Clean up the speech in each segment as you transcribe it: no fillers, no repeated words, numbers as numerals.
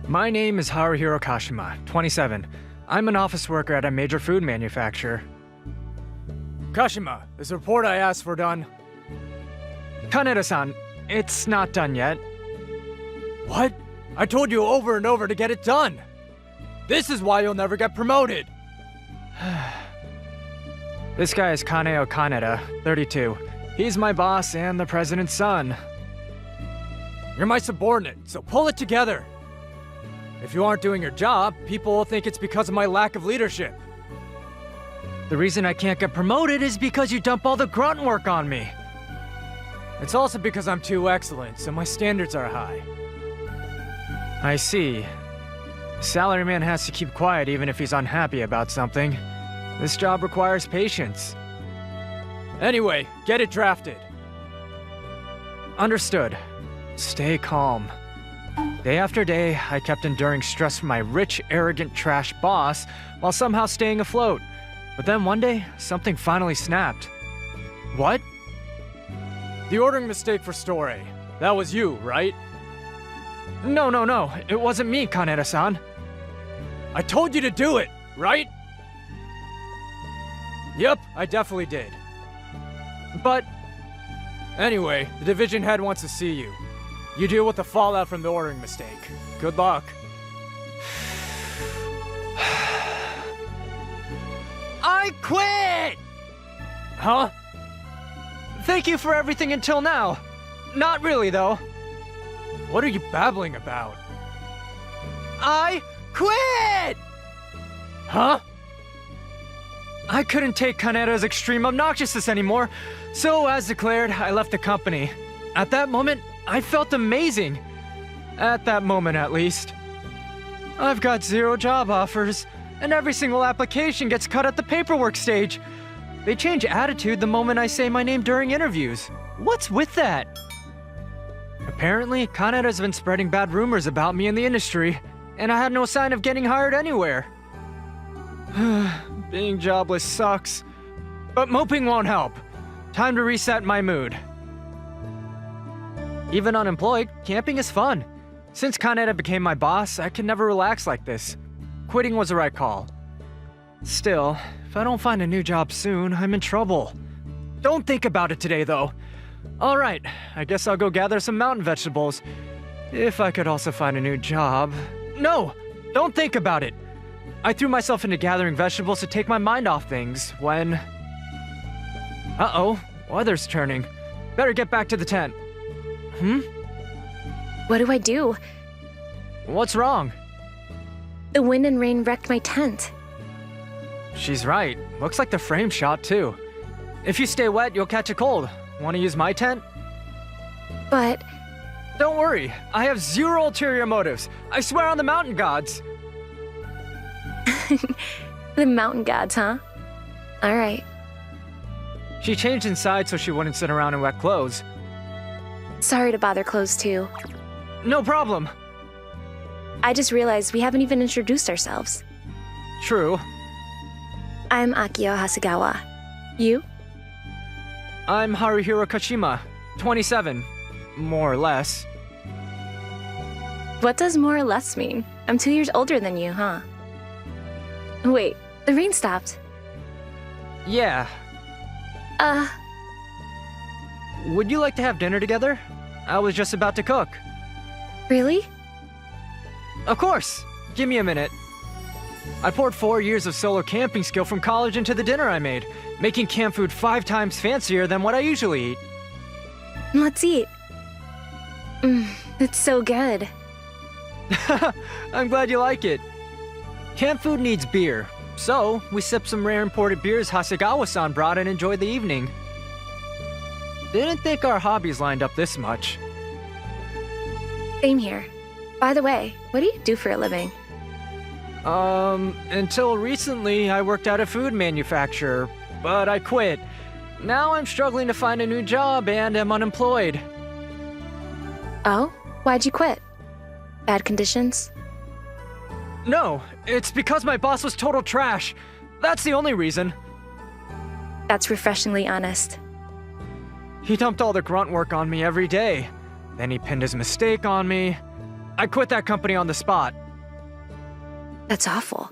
My name is Haruhiro Kashima, 27. I'm an office worker at a major food manufacturer. Kashima, is the report I asked for done? Kaneda-san, it's not done yet. What? I told you over and over to get it done! This is why you'll never get promoted! This guy is Kaneo Kaneda, 32. He's my boss and the president's son. You're my subordinate, so pull it together! If you aren't doing your job, people will think it's because of my lack of leadership. The reason I can't get promoted is because you dump all the grunt work on me. It's also because I'm too excellent, so my standards are high. I see. Salaryman has to keep quiet even if he's unhappy about something. This job requires patience. Anyway, get it drafted. Understood. Stay calm. Day after day, I kept enduring stress from my rich, arrogant trash boss while somehow staying afloat. But then one day, something finally snapped. What? The ordering mistake for Store A. That was you, right? No. It wasn't me, Kaneda-san. I told you to do it, right? Yep, I definitely did. But... Anyway, the division head wants to see you. You deal with the fallout from the ordering mistake. Good luck. I quit! Huh? Thank you for everything until now. Not really, though. What are you babbling about? I quit! Huh? I couldn't take Kaneda's extreme obnoxiousness anymore, so as declared, I left the company. At that moment, I felt amazing. At that moment, at least. I've got 0 job offers, and every single application gets cut at the paperwork stage. They change attitude the moment I say my name during interviews. What's with that? Apparently, Kaneda's been spreading bad rumors about me in the industry, and I had no sign of getting hired anywhere. Being jobless sucks. But moping won't help. Time to reset my mood. Even unemployed, camping is fun. Since Kaneda became my boss, I can never relax like this. Quitting was the right call. Still, if I don't find a new job soon, I'm in trouble. Don't think about it today, though. Alright, I guess I'll go gather some mountain vegetables. If I could also find a new job... No! Don't think about it! I threw myself into gathering vegetables to take my mind off things, when... Uh-oh, weather's turning. Better get back to the tent. What do I do? What's wrong? The wind and rain wrecked my tent. She's right. Looks like the frame shot, too. If you stay wet, you'll catch a cold. Want to use my tent? But... Don't worry. I have 0 ulterior motives. I swear on the mountain gods. The mountain gods, huh? Alright. She changed inside so she wouldn't sit around in wet clothes. Sorry to bother clothes too. No problem. I just realized we haven't even introduced ourselves. True. I'm Akio Hasegawa. You? I'm Haruhiro Kashima, 27. More or less. What does more or less mean? I'm 2 years older than you, huh? Wait, the rain stopped. Yeah. Would you like to have dinner together? I was just about to cook. Really? Of course! Give me a minute. I poured 4 years of solo camping skill from college into the dinner I made, making camp food 5 times fancier than what I usually eat. Let's eat. It's so good. I'm glad you like it. Camp food needs beer, so we sipped some rare imported beers Hasegawa-san brought and enjoyed the evening. Didn't think our hobbies lined up this much. Same here. By the way, what do you do for a living? Until recently I worked at a food manufacturer, but I quit. Now I'm struggling to find a new job and am unemployed. Oh? Why'd you quit? Bad conditions? No, it's because my boss was total trash. That's the only reason. That's refreshingly honest. He dumped all the grunt work on me every day. Then he pinned his mistake on me. I quit that company on the spot. That's awful.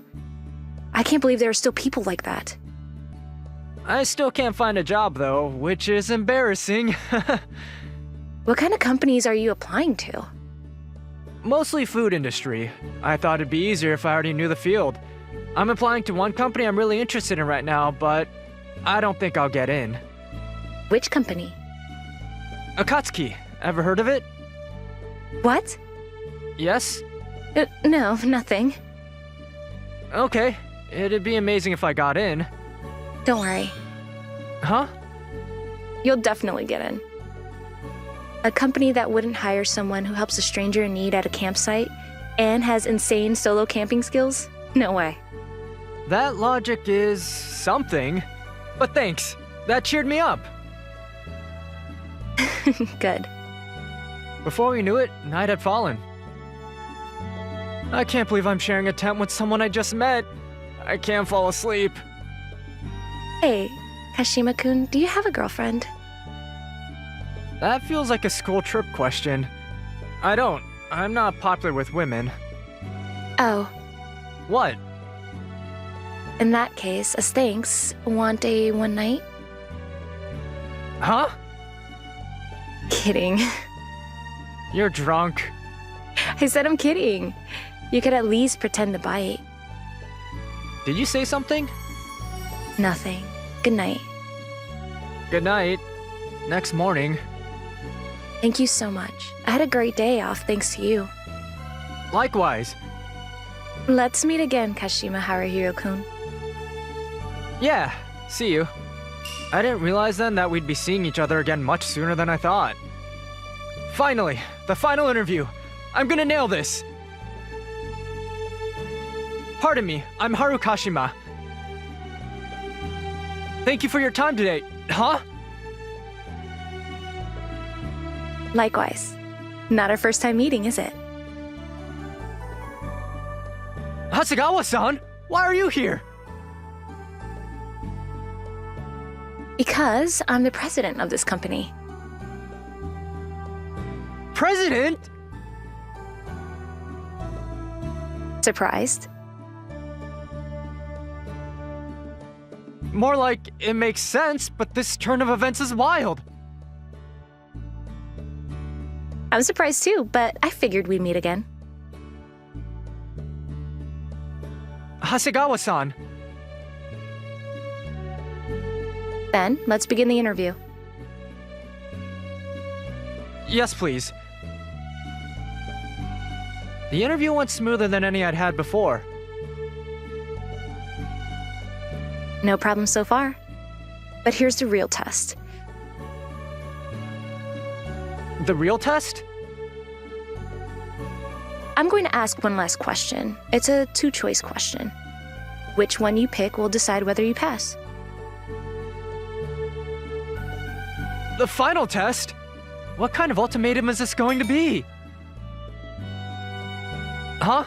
I can't believe there are still people like that. I still can't find a job, though, which is embarrassing. What kind of companies are you applying to? Mostly food industry. I thought it'd be easier if I already knew the field. I'm applying to one company I'm really interested in right now, but I don't think I'll get in. Which company? Akatsuki. Ever heard of it? What? Yes? No, nothing. Okay. It'd be amazing if I got in. Don't worry. Huh? You'll definitely get in. A company that wouldn't hire someone who helps a stranger in need at a campsite and has insane solo camping skills? No way. That logic is something. But thanks. That cheered me up. Good. Before we knew it, night had fallen. I can't believe I'm sharing a tent with someone I just met. I can't fall asleep. Hey, Kashima-kun, do you have a girlfriend? That feels like a school trip question. I don't. I'm not popular with women. Oh, What? in that case, as thanks, want a one night? Huh? Kidding. You're drunk. I said I'm kidding. You could at least pretend to bite. Did you say something? Nothing. Good night. Good night. Next morning. Thank you so much. I had a great day off thanks to you. Likewise. Let's meet again, Kashima Haruhiro-kun. Yeah, see you. I didn't realize then that we'd be seeing each other again much sooner than I thought. Finally, the final interview. I'm gonna nail this. Pardon me, I'm Haru Kashima. Thank you for your time today. Huh? Likewise. Not our first time meeting, is it? Hasegawa-san, why are you here? Because I'm the president of this company. President? Surprised? More like, it makes sense, but this turn of events is wild. I'm surprised too, but I figured we'd meet again. Hasegawa-san. Then, let's begin the interview. Yes, please. The interview went smoother than any I'd had before. No problem so far. But here's the real test. The real test? I'm going to ask one last question. It's a two-choice question. Which one you pick will decide whether you pass. The final test? What kind of ultimatum is this going to be? Huh?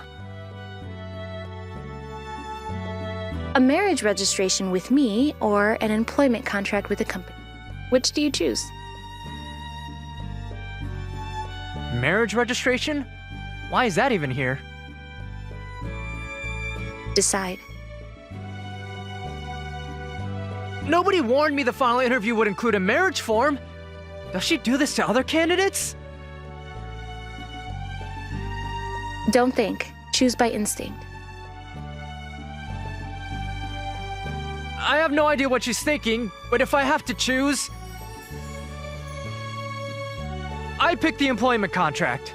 A marriage registration with me or an employment contract with a company. Which do you choose? Marriage registration? Why is that even here? Decide. Nobody warned me the final interview would include a marriage form. Does she do this to other candidates? Don't think. Choose by instinct. I have no idea what she's thinking, but if I have to choose, I pick the employment contract.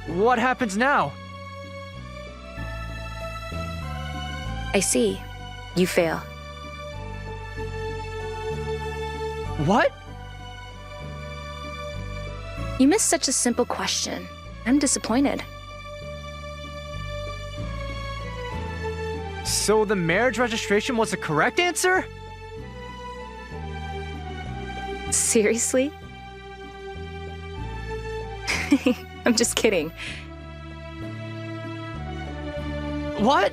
What happens now? I see. You fail. What? You missed such a simple question. I'm disappointed. So the marriage registration was the correct answer? Seriously? I'm just kidding. What?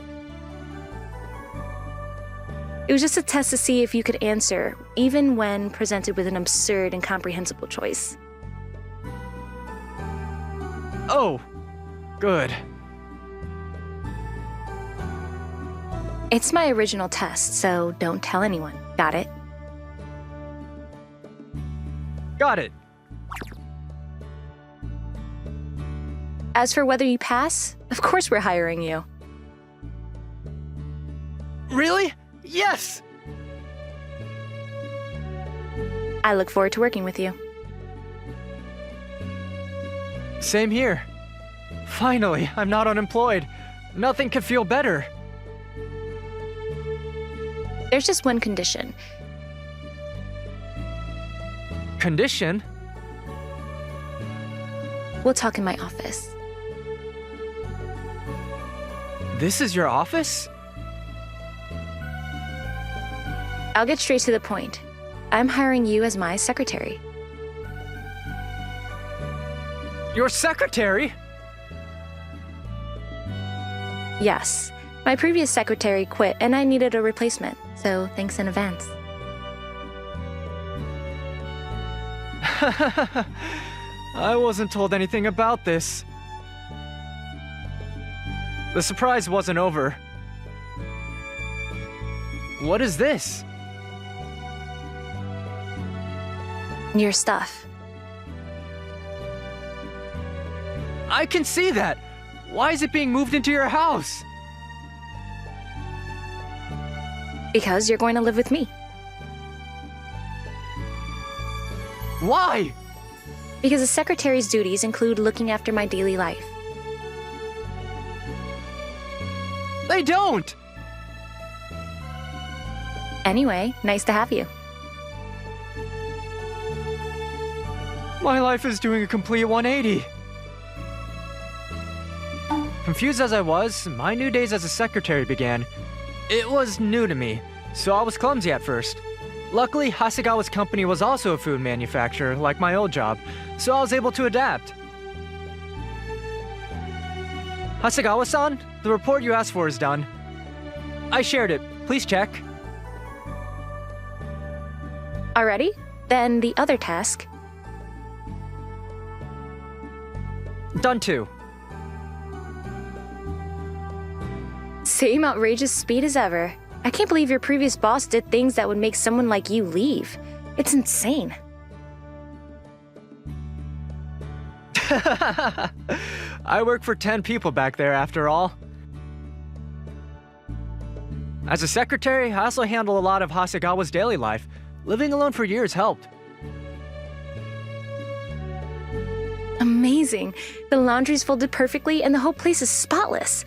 It was just a test to see if you could answer, even when presented with an absurd, incomprehensible choice. Oh, Good. It's my original test, so don't tell anyone. Got it? Got it. As for whether you pass, of course we're hiring you. Really? Yes! I look forward to working with you. Same here. Finally, I'm not unemployed. Nothing could feel better. There's just one condition. Condition? We'll talk in my office. This is your office? I'll get straight to the point. I'm hiring you as my secretary. Your secretary? Yes. My previous secretary quit and I needed a replacement, so thanks in advance. I wasn't told anything about this. The surprise wasn't over. What is this? Your stuff. I can see that! Why is it being moved into your house? Because you're going to live with me. Why? Because a secretary's duties include looking after my daily life. They don't! Anyway, nice to have you. My life is doing a complete 180. Confused as I was, my new days as a secretary began. It was new to me, so I was clumsy at first. Luckily, Hasegawa's company was also a food manufacturer, like my old job, so I was able to adapt. Hasegawa-san, the report you asked for is done. I shared it. Please check. Already? Then the other task. Done too. Same outrageous speed as ever. I can't believe your previous boss did things that would make someone like you leave. It's insane. I work for 10 people back there, after all. As a secretary, I also handle a lot of Hasegawa's daily life. Living alone for years helped. Amazing. The laundry's folded perfectly and the whole place is spotless.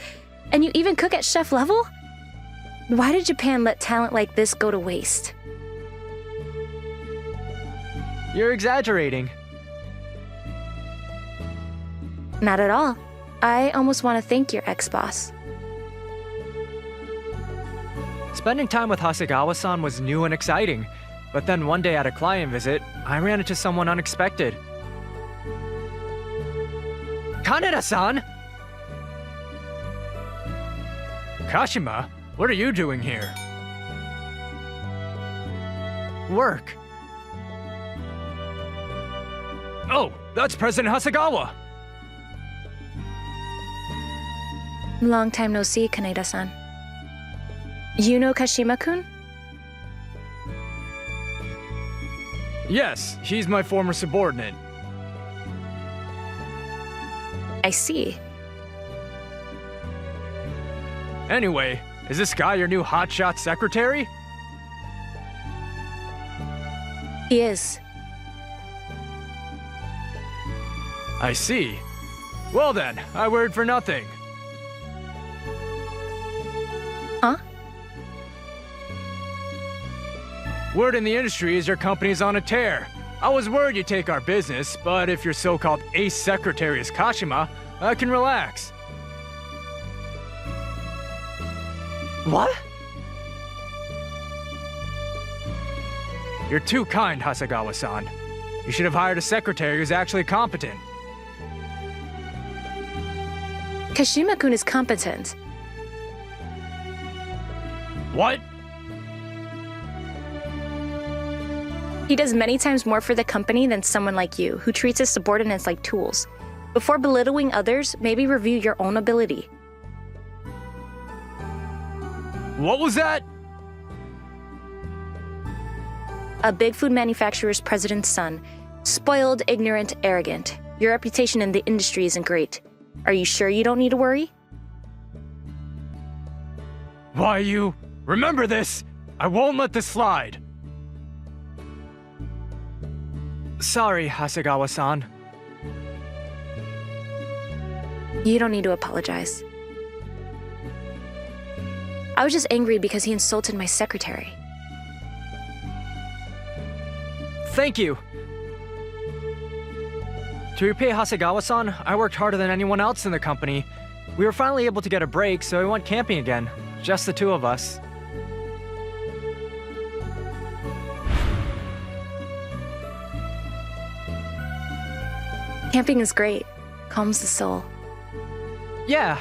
And you even cook at chef level? Why did Japan let talent like this go to waste? You're exaggerating. Not at all. I almost want to thank your ex-boss. Spending time with Hasegawa-san was new and exciting, but then one day at a client visit, I ran into someone unexpected. Kaneda-san! Kashima, what are you doing here? Work. Oh, that's President Hasegawa! Long time no see, Kaneda-san. You know Kashima-kun? Yes, he's my former subordinate. I see. Anyway, is this guy your new hotshot secretary? He is. I see. Well then, I worried for nothing. Huh? Word in the industry is your company's on a tear. I was worried you'd take our business, but if your so-called ace secretary is Kashima, I can relax. What? You're too kind, Hasegawa-san. You should have hired a secretary who's actually competent. Kashima-kun is competent. What? He does many times more for the company than someone like you, who treats his subordinates like tools. Before belittling others, maybe review your own ability. What was that? A big food manufacturer's president's son. Spoiled, ignorant, arrogant. Your reputation in the industry isn't great. Are you sure you don't need to worry? Why, you... Remember this! I won't let this slide! Sorry, Hasegawa-san. You don't need to apologize. I was just angry because he insulted my secretary. Thank you! To repay Hasegawa-san, I worked harder than anyone else in the company. We were finally able to get a break, so we went camping again. Just the two of us. Camping is great. Calms the soul. Yeah.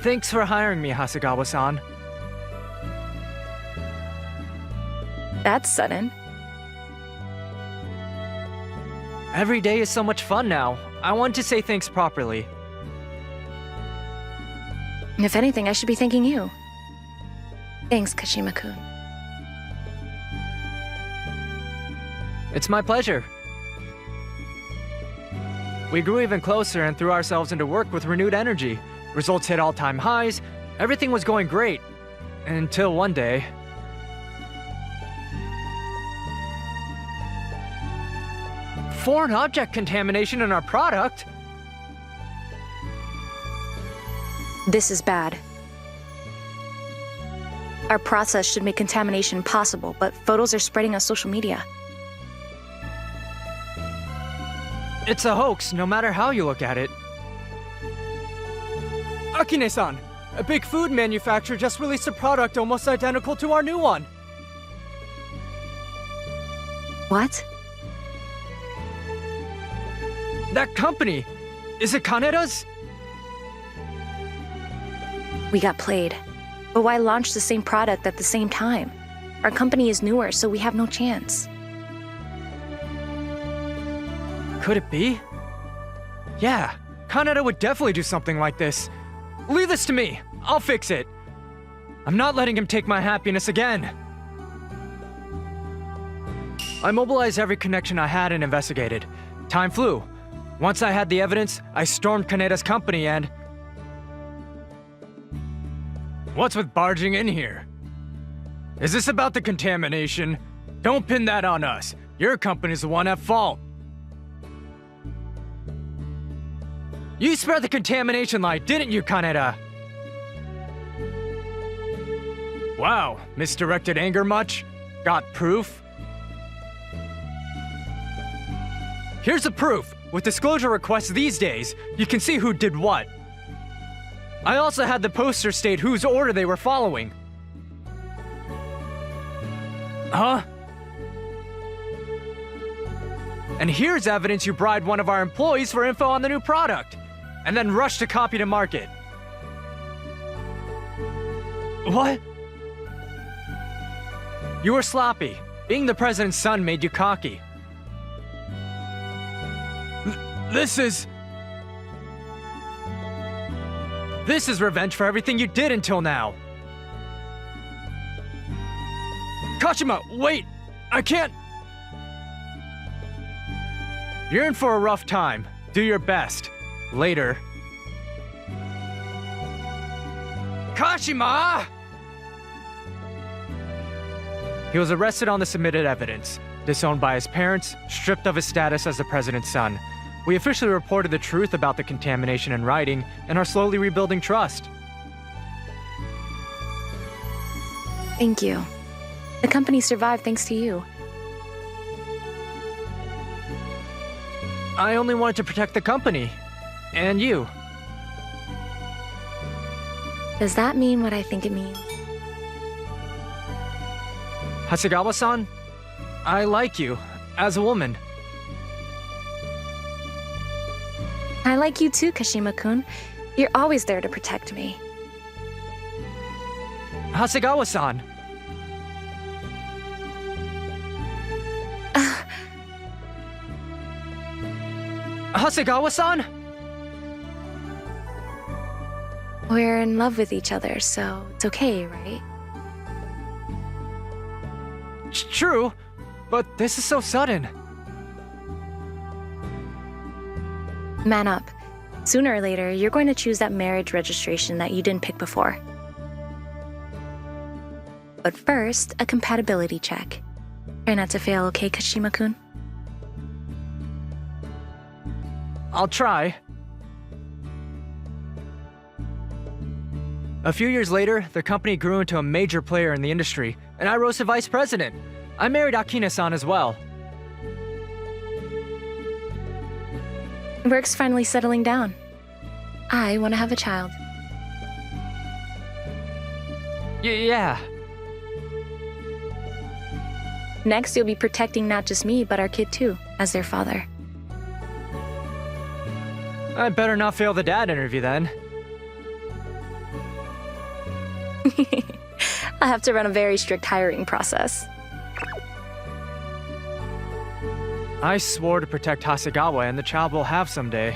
Thanks for hiring me, Hasegawa-san. That's sudden. Every day is so much fun now. I want to say thanks properly. If anything, I should be thanking you. Thanks, Kashima-kun. It's my pleasure. We grew even closer and threw ourselves into work with renewed energy. Results hit all-time highs. Everything was going great. Until one day... Foreign object contamination in our product? This is bad. Our process should make contamination possible, but photos are spreading on social media. It's a hoax, no matter how you look at it. Akine-san, a big food manufacturer just released a product almost identical to our new one. What? That company! Is it Kaneda's? We got played. But why launch the same product at the same time? Our company is newer, so we have no chance. Could it be? Yeah, Kaneda would definitely do something like this. Leave this to me. I'll fix it. I'm not letting him take my happiness again. I mobilized every connection I had and investigated. Time flew. Once I had the evidence, I stormed Kaneda's company and... What's with barging in here? Is this about the contamination? Don't pin that on us. Your company's the one at fault. You spread the contamination lie, didn't you, Kaneda? Wow, misdirected anger much? Got proof? Here's the proof. With disclosure requests these days, you can see who did what. I also had the poster state whose order they were following. Huh? And here's evidence you bribed one of our employees for info on the new product, and then rushed to copy to market. What? You were sloppy. Being the president's son made you cocky. This is revenge for everything you did until now. Kashima, wait! I can't... You're in for a rough time. Do your best. Later. Kashima! He was arrested on the submitted evidence, disowned by his parents, stripped of his status as the president's son. We officially reported the truth about the contamination in writing and are slowly rebuilding trust. Thank you. The company survived thanks to you. I only wanted to protect the company. And you. Does that mean what I think it means? Hasegawa-san, I like you as a woman. I like you too, Kashima-kun. You're always there to protect me. Hasegawa-san. Hasegawa-san? We're in love with each other, so it's okay, right? True, but this is so sudden. Man up. Sooner or later, you're going to choose that marriage registration that you didn't pick before. But first, a compatibility check. Try not to fail, okay, Kashima-kun? I'll try. A few years later, the company grew into a major player in the industry, and I rose to vice president. I married Akina-san as well. Work's finally settling down. I want to have a child. Yeah. Next, you'll be protecting not just me, but our kid too, as their father. I better not fail the dad interview then. I have to run a very strict hiring process. I swore to protect Hasegawa and the child we'll have someday.